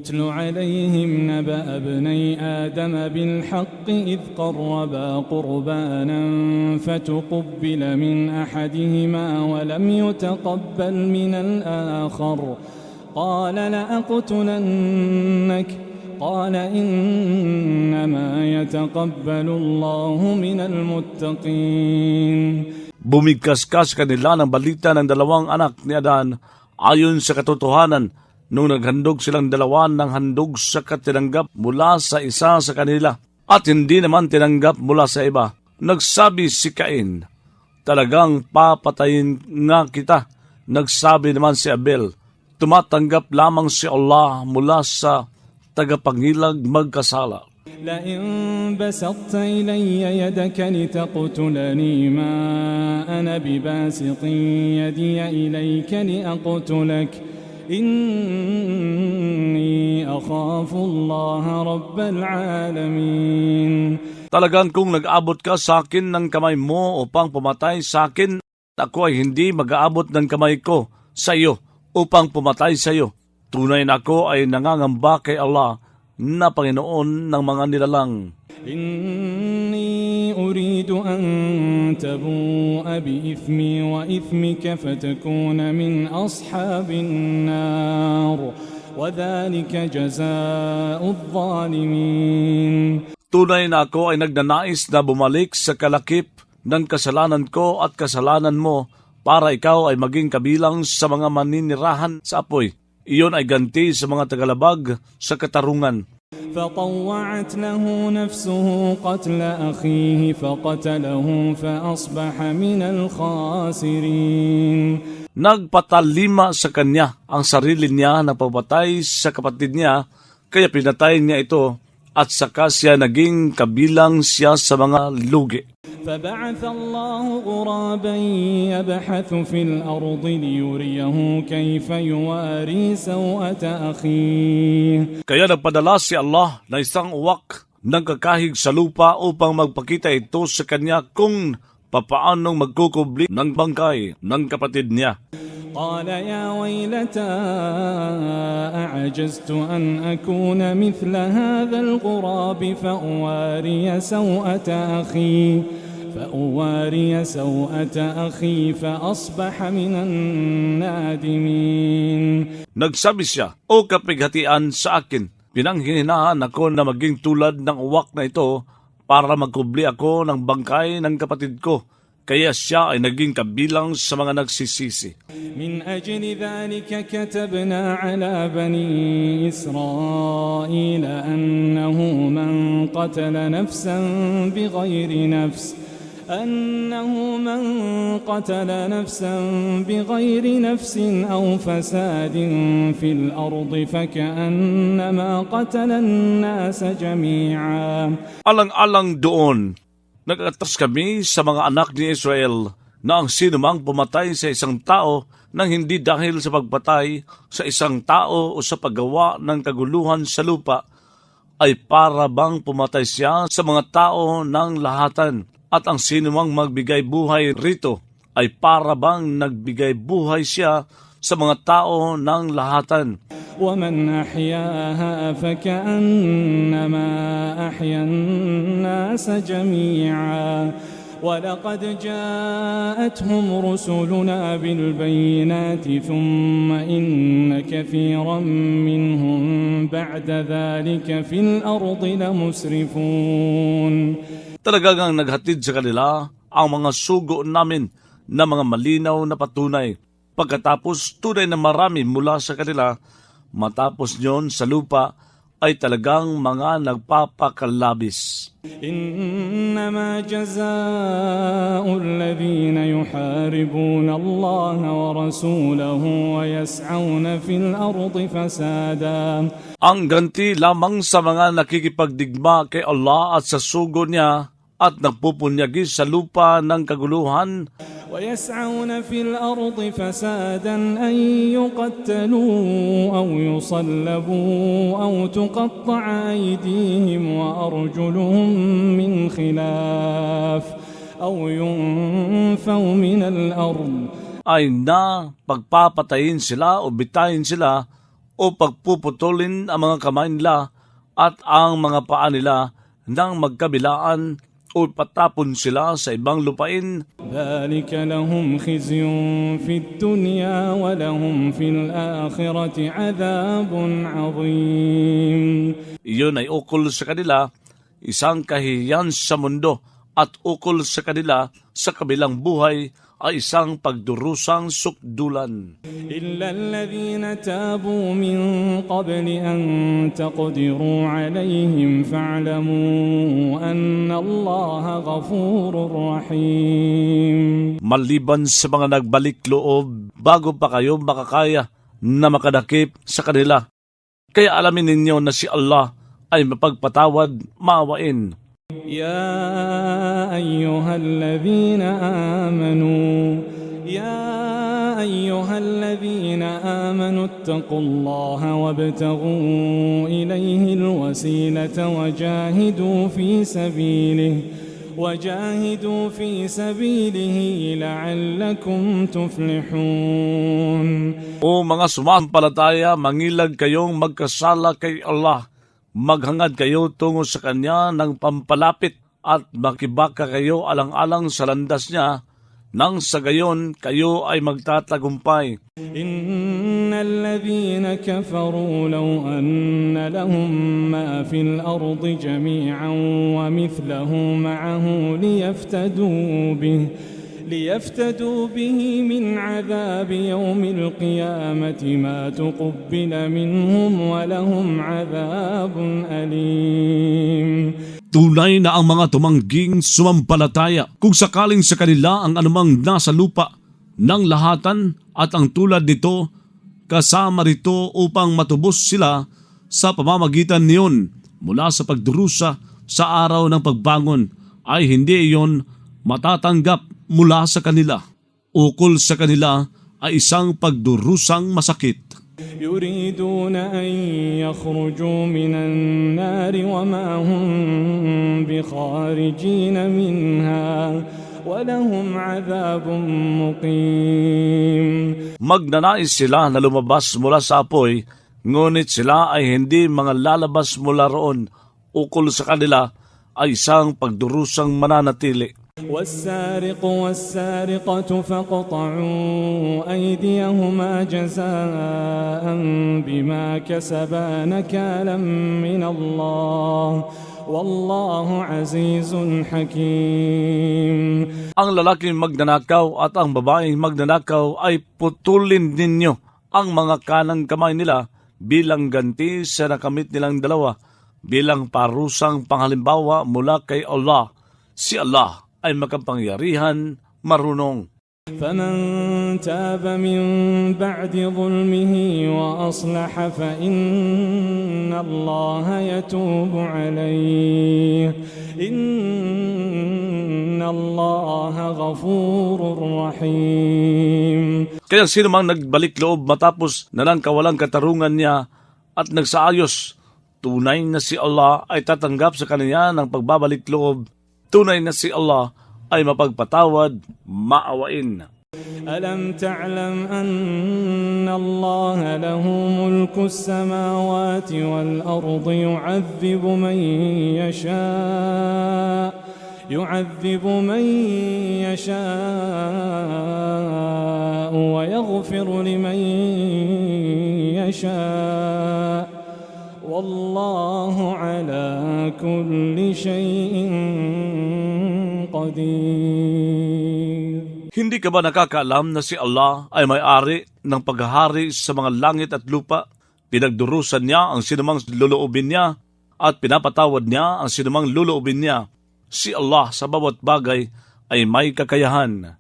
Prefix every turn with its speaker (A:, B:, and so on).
A: واتل عليهم نبأ ابني آدم بالحق إذ قربا قربانا فتقبل من أحدهما ولم يتقبل من الآخر قال لأقتلنك قال إنما يتقبل الله من المتقين.
B: Bumigkas-kas kanila ng balita ng dalawang anak ni Adan ayon sa katotohanan nung naghandog silang dalawa ng handog sa katinanggap mula sa isa sa kanila at hindi naman tinanggap mula sa iba. Nagsabi si Cain, talagang papatayin nga kita. Nagsabi naman si Abel, tumatanggap lamang si Allah mula sa tagapangilag magkasala.
A: لئن بسطت إلي يدك لتقتلني ما أنا بباسط يدي إليك لأقتلك إني أخاف الله رب العالمين.
B: Talagang kung nag-abot ka sa akin ng kamay mo upang pumatay sa akin, ako ay hindi mag-aabot ng kamay ko sa iyo upang pumatay sa iyo. Tunay na ako ay nangangamba kay Allah na Panginoon ng mga nilalang.
A: Inni uridu an tabu'a bi'ithmi wa ithmika fatakuna min ashabin nar wa dhalika jazaa'u adh-dhalimin.
B: Tunay na ako ay nagnanais na bumalik sa kalakip ng kasalanan ko at kasalanan mo para ikaw ay maging kabilang sa mga maninirahan sa apoy. Iyon ay ganti sa mga tagalabag sa katarungan.
A: فطوعت له نفسه قتل أخيه فقتله فأصبح من الخاسرين.
B: Nagpatalima sa kanya ang sarili niya na papatay sa kapatid niya, kaya pinatay niya ito at saka siya naging kabilang siya sa mga lugi.
A: فبعث الله غرابا يبحث في الأرض ليريه كيف يواري سوءة أخيه.
B: Kaya nagpadala si Allah na isang uwak ng kakahig sa lupa upang magpakita ito sa kanya kung papaanong magkukubli ng bangkay ng kapatid niya.
A: قال يا ويلتى أعجزت أن أكون مثل هذا الغراب فأواري سوءة أخي فأصبح من النادمين.
B: Nagsabi siya, o kapighatian sa akin, pinanghihinahan ako na maging tulad ng uwak na ito para magkubli ako ng bangkay ng kapatid ko. Kaya siya ay naging kabilang sa mga nagsisisi.
A: من أجل ذلك كتبنا على بني إسرائيل أنه من قتل نفسا بغير نفس أو فساد في الأرض فكأنما قتل الناس جميعا.
B: Alang-alang doon, nag-atas kami sa mga anak ni Israel na ang sinumang pumatay sa isang tao nang hindi dahil sa pagpatay sa isang tao o sa paggawa ng kaguluhan sa lupa ay para bang pumatay siya sa mga tao ng lahatan, at ang sinumang magbigay buhay rito ay para bang nagbigay buhay siya sa mga tao ng lahatan.
A: وَمَنْ أَحْيَاهَا فَكَأَنَّمَا أَحْيَا النَّاسَ جَمِيعًا وَلَقَدْ جَاءَتْهُمْ رُسُلُنَا بِالْبَيِّنَاتِ ثُمَّ إِنَّ كَثِيرًا مِّنْهُمْ بَعْدَ ذَلِكَ فِي الْأَرْضِ لَمُسْرِفُونَ.
B: Talagang naghatid sa kanila ang mga sugo namin na mga malinaw na patunay. Pagkatapos tunay na marami mula sa kanila, matapos nyon sa lupa ay talagang mga nagpapakalabis.
A: إنما جزاء الذين يحاربون الله ورسوله ويسعون في الأرض فسادا.
B: Ang ganti lamang sa mga nakikipagdigma kay Allah at sa sugo niya at nagpupunyagi sa lupa ng kaguluhan.
A: ويسعون في الأرض فسادا أن يقتلوا أو يصلبوا أو تقطع أيديهم وأرجلهم من خلاف أو ينفوا من الأرض.
B: Ay na pagpapatayin sila o bitayin sila o pagpuputulin ang mga kamay nila at ang mga paa nila nang magkabilaan o patapon sila sa ibang lupain.
A: ذلك لهم خزي في الدنيا ولهم في الآخرة عذاب عظيم.
B: Iyon ay ukol sa kanila, isang kahihiyan sa mundo, at ukol sa kanila sa kabilang buhay ay isang pagdurusang sukdulan.
A: إلا الذين تابوا من قبل أن تقدروا عليهم فاعلموا أن الله غفور رحيم.
B: Maliban sa mga nagbalik loob bago pa kayo makakaya na makadakip sa kanila. Kaya alamin ninyo na si Allah ay mapagpatawad, maawain.
A: يا أيها الذين آمنوا اتقوا الله وابتغوا إليه الوسيلة وجاهدوا في سبيله لعلكم تفلحون.
B: O mga sumampalataya, mangilag kayong magkasala kay Allah. Maghangad kayo tungo sa Kanya ng pampalapit at makibaka kayo alang-alang sa landas niya, nang sa gayon kayo ay magtatagumpay.
A: إن الذين كفروا لو أن لهم ما في الأرض جميعا ومثله معه ليفتدوا به من عذاب يوم القيامة ما تقبل منهم ولهم عذاب أليم.
B: Tunay na ang mga tumangging sumampalataya, kung sakaling sa kanila ang anumang nasa lupa ng lahatan at ang tulad nito, kasama rito upang matubos sila sa pamamagitan niyon mula sa pagdurusa sa araw ng pagbangon, ay hindi iyon matatanggap mula sa kanila. Ukol sa kanila ay isang pagdurusang masakit.
A: يريدون أن يخرجوا من النار وما هم بخارجين منها ولهم عذاب مقيم.
B: Magnanais sila na lumabas mula sa apoy, ngunit sila ay hindi mga lalabas mula roon. Ukol sa kanila ay isang pagdurusang mananatili.
A: والسارق والسارقة فاقطعوا أيديهما جزاء بما كسبا نكالا من الله والله عزيز حكيم.
B: Ang lalaking magnanakaw at ang babaeng magnanakaw ay putulin ninyo ang mga kanang kamay nila bilang ganti sa nakamit nilang dalawa, bilang parusang panghalimbawa mula kay Allah. Si Allah ay makapangyarihan, marunong.
A: فمن تاب من بعد ظلمه وأصلح فإن الله يتوب عليه إن الله غفور رحيم.
B: Kaya sino mang nagbalik loob matapos na lang kawalang katarungan niya at nagsaayos, tunay na si Allah ay tatanggap sa kanya ng pagbabalik loob. Tunay na si Allah ay mapagpatawad, maawain.
A: ألم تعلم أن الله له ملك السماوات والأرض يعذب من يشاء ويغفر لمن يشاء والله على كل شيء قدير.
B: Hindi ka ba nakakaalam na si Allah ay may-ari ng paghahari sa mga langit at lupa? Pinagdurusan niya ang sinumang luluubin niya at pinapatawad niya ang sinumang luluubin niya. Si Allah sa bawat bagay ay may kakayahan.